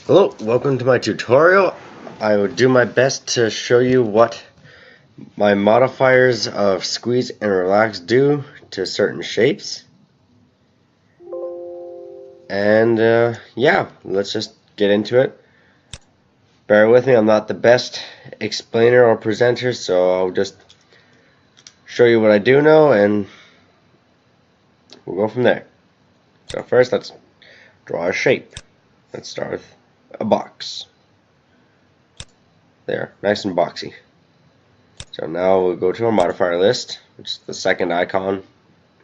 Hello, welcome to my tutorial. I will do my best to show you what my modifiers of squeeze and relax do to certain shapes. And yeah, let's just get into it. Bear with me, I'm not the best explainer or presenter, so I'll just show you what I do know and we'll go from there. So first, let's draw a shape. Let's start with a box. There, nice and boxy. So now we'll go to our modifier list, which is the second icon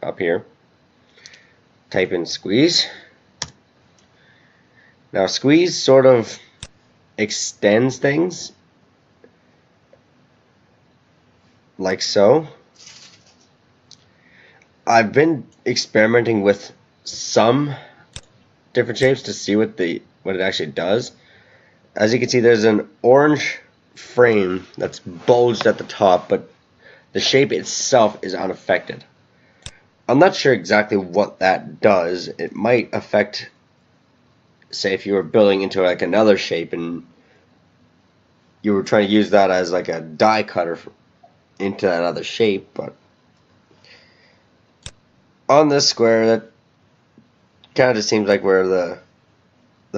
up here. Type in squeeze. Now squeeze sort of extends things like so. I've been experimenting with some different shapes to see what it actually does. As you can see, there's an orange frame that's bulged at the top, but the shape itself is unaffected. I'm not sure exactly what that does. It might affect, say, if you were building into like another shape and you were trying to use that as like a die cutter into that other shape, but on this square, that kind of just seems like where the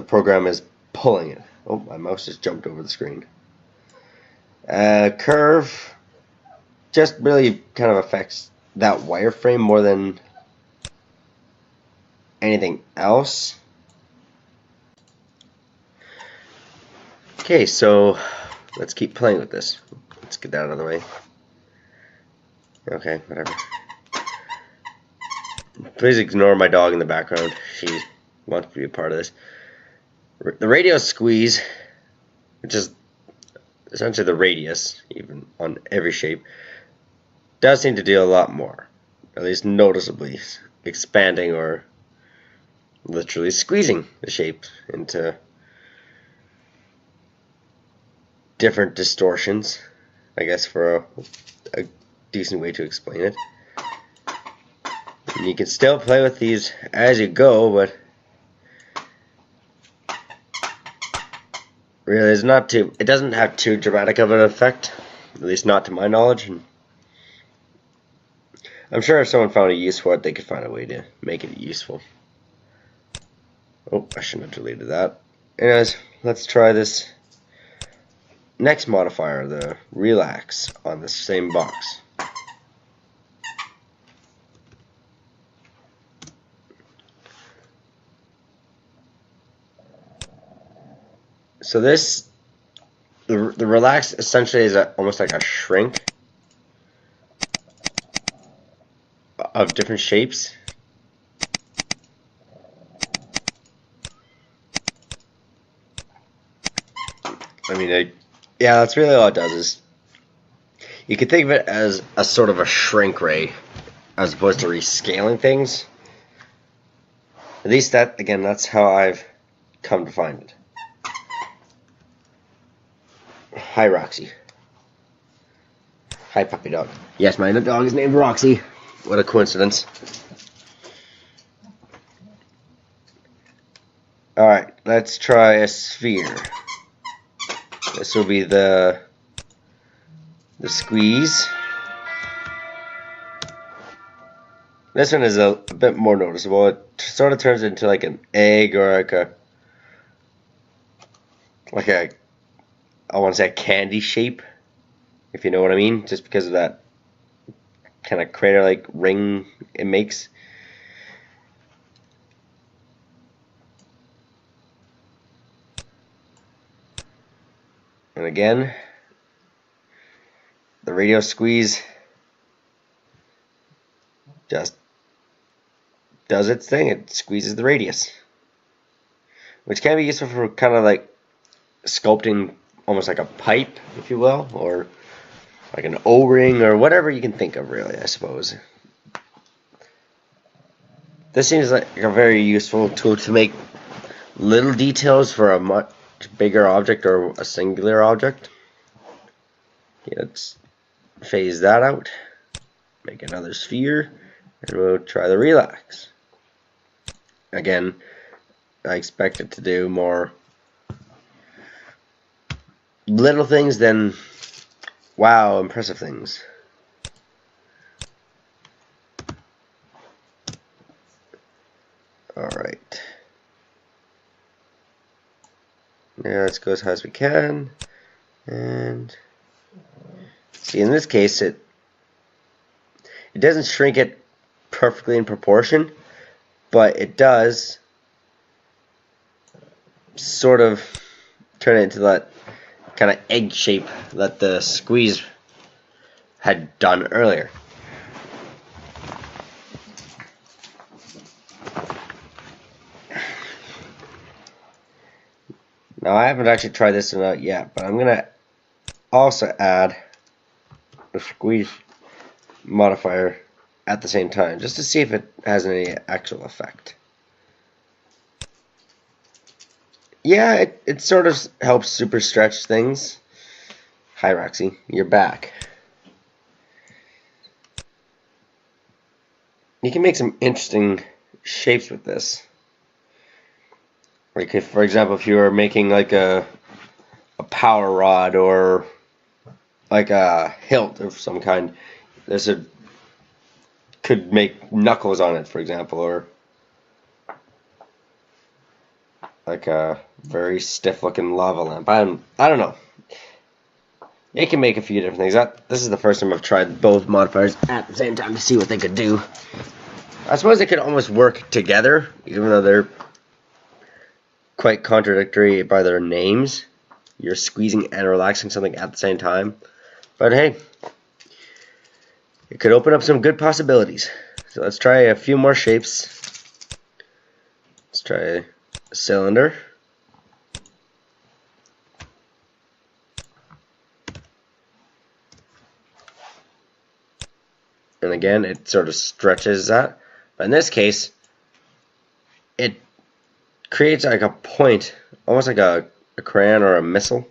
program is pulling it. Oh, my mouse just jumped over the screen. Curve just really kind of affects that wireframe more than anything else. Okay, so let's keep playing with this. Let's get that out of the way. Okay, whatever. Please ignore my dog in the background. She wants to be a part of this. The radius squeeze, which is essentially the radius, even on every shape, does seem to do a lot more, at least noticeably expanding or literally squeezing the shape into different distortions, I guess, for a decent way to explain it. And you can still play with these as you go, but really it doesn't have too dramatic of an effect, at least not to my knowledge. And I'm sure if someone found a use for it, they could find a way to make it useful. Oh, I shouldn't have deleted that. Anyways, let's try this next modifier, the relax, on the same box. So the relax essentially is almost like a shrink of different shapes. I mean, yeah, that's really all it does. Is you can think of it as a sort of a shrink ray, as opposed to rescaling things. At least that's how I've come to find it. Hi, Roxy. Hi, puppy dog. Yes, my dog is named Roxy. What a coincidence. Alright, let's try a sphere. This will be the squeeze. This one is a bit more noticeable. It sort of turns into like an egg or like a I want to say a candy shape, if you know what I mean, just because of that kind of crater-like ring it makes. And again, the radio squeeze just does its thing. It squeezes the radius, which can be useful for kind of like sculpting almost like a pipe, if you will, or like an O-ring, or whatever you can think of, really, I suppose. This seems like a very useful tool to make little details for a much bigger object or a singular object. Okay, let's phase that out, make another sphere, and we'll try the relax. Again, I expect it to do more little things than, wow, impressive things. Alright. Now let's go as high as we can. And see, in this case, it doesn't shrink it perfectly in proportion, but it does sort of turn it into that kind of egg shape that the squeeze had done earlier. Now I haven't actually tried this one out yet, but I'm gonna also add the squeeze modifier at the same time, just to see if it has any actual effect. Yeah, it sort of helps super stretch things. Hi Roxy, you're back. You can make some interesting shapes with this. Like, if, for example, if you were making like a power rod or like a hilt of some kind, this could make knuckles on it, for example, or like a very stiff-looking lava lamp. I don't know. It can make a few different things. This is the first time I've tried both modifiers at the same time to see what they could do. I suppose they could almost work together, even though they're quite contradictory by their names. You're squeezing and relaxing something at the same time. But hey, it could open up some good possibilities. So let's try a few more shapes. Let's try a cylinder. And again, it sort of stretches that. But in this case, it creates like a point, almost like a crayon or a missile,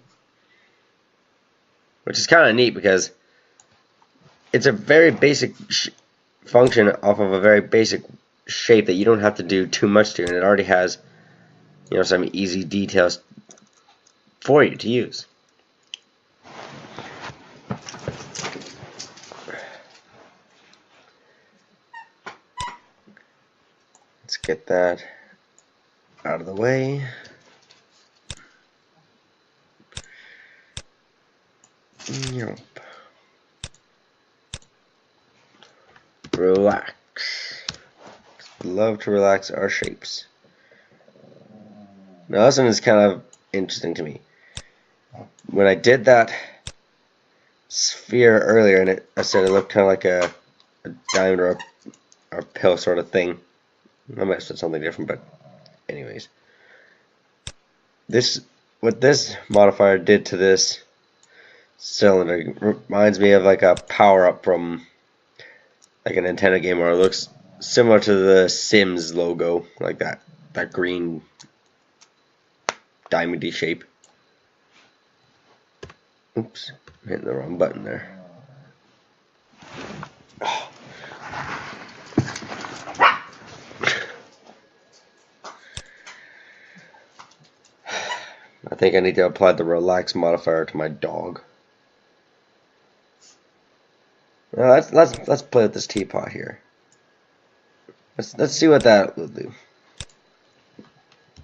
which is kind of neat because it's a very basic function off of a very basic shape that you don't have to do too much to, and it already has, you know, some easy details for you to use. Let's get that out of the way. Yep. Relax. We love to relax our shapes. Now this one is kind of interesting to me. When I did that sphere earlier, and I said it looked kind of like a diamond or a pill sort of thing. I might have said something different, but anyways. What this modifier did to this cylinder reminds me of like a power-up from like a Nintendo game, where it looks similar to the Sims logo, like that green diamondy shape. Oops, I'm hitting the wrong button there. Oh. I think I need to apply the relax modifier to my dog. Now let's play with this teapot here. Let's see what that will do.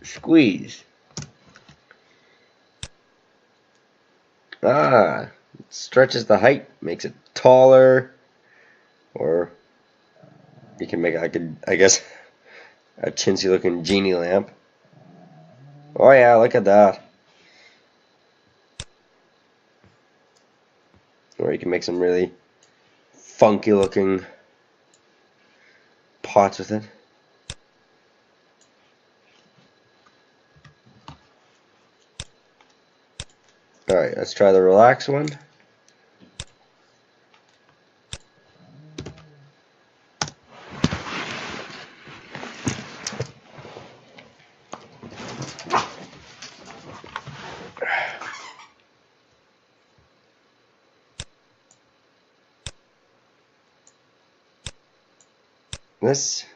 Squeeze. It stretches the height, makes it taller, or you can make I guess a chintzy looking genie lamp. Oh yeah, look at that. Or you can make some really funky looking pots with it. Alright, let's try the relax one.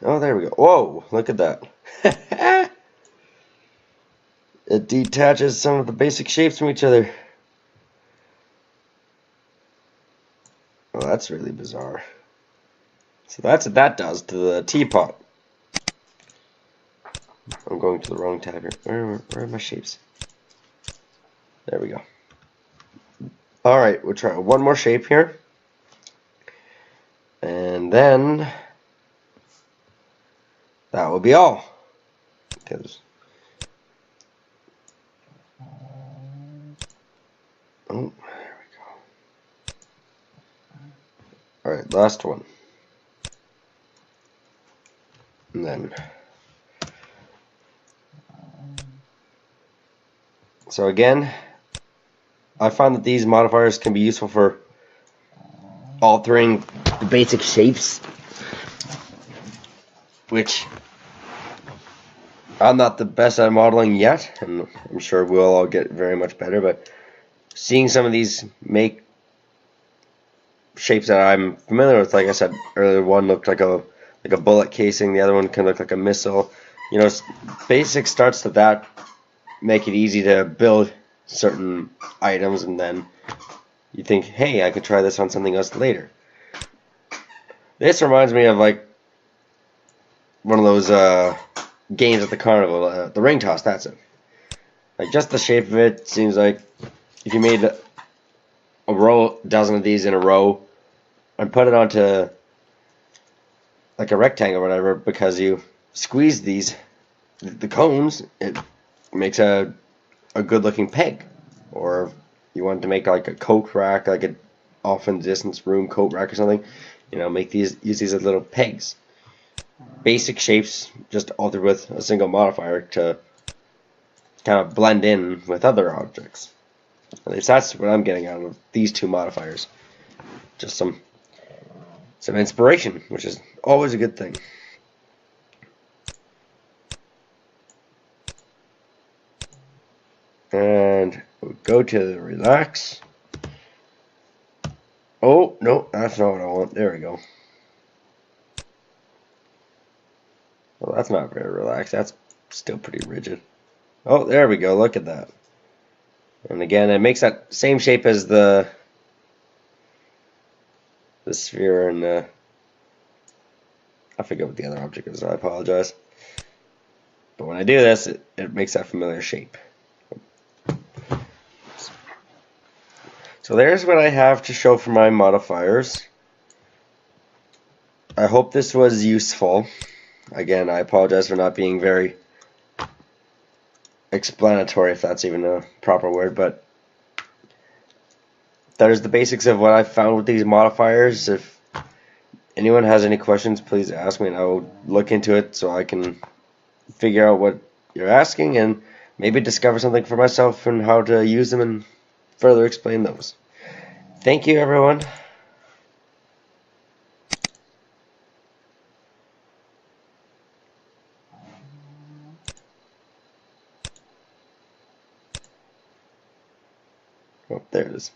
Oh, there we go. Whoa, look at that. It detaches some of the basic shapes from each other. that's really bizarre. So that's what that does to the teapot. I'm going to the wrong tab here. Where are my shapes? There we go. Alright, we'll try one more shape here. And then that will be all. Because oh, there we go. Alright, last one. And then so again, I find that these modifiers can be useful for altering the basic shapes, which I'm not the best at modeling yet, and I'm sure we'll all get very much better, but seeing some of these make shapes that I'm familiar with, like I said earlier, one looked like a bullet casing, the other one can look like a missile. You know, basic starts to that make it easy to build certain items, and then you think, hey, I could try this on something else later. This reminds me of like one of those games at the carnival, the ring toss. That's it. Like just the shape of it seems like if you made a dozen of these in a row and put it onto like a rectangle or whatever, because you squeeze the cones, it makes a good looking peg. Or you want to make like a coat rack, like an off in the distance room coat rack or something, you know, use these as little pegs. Basic shapes just altered with a single modifier to kind of blend in with other objects. At least that's what I'm getting out of these two modifiers. Just some inspiration, which is always a good thing. And we'll go to the relax. Oh, no, that's not what I want. There we go. Well, that's not very relaxed. That's still pretty rigid. Oh, there we go. Look at that. And again, it makes that same shape as the sphere, and I forget what the other object is. I apologize. But when I do this, it makes that familiar shape. So there's what I have to show for my modifiers. I hope this was useful. Again, I apologize for not being very explanatory, if that's even a proper word, but there's the basics of what I found with these modifiers. If anyone has any questions, please ask me and I will look into it so I can figure out what you're asking and maybe discover something for myself and how to use them and further explain those. Thank you, everyone. Oh, there it is.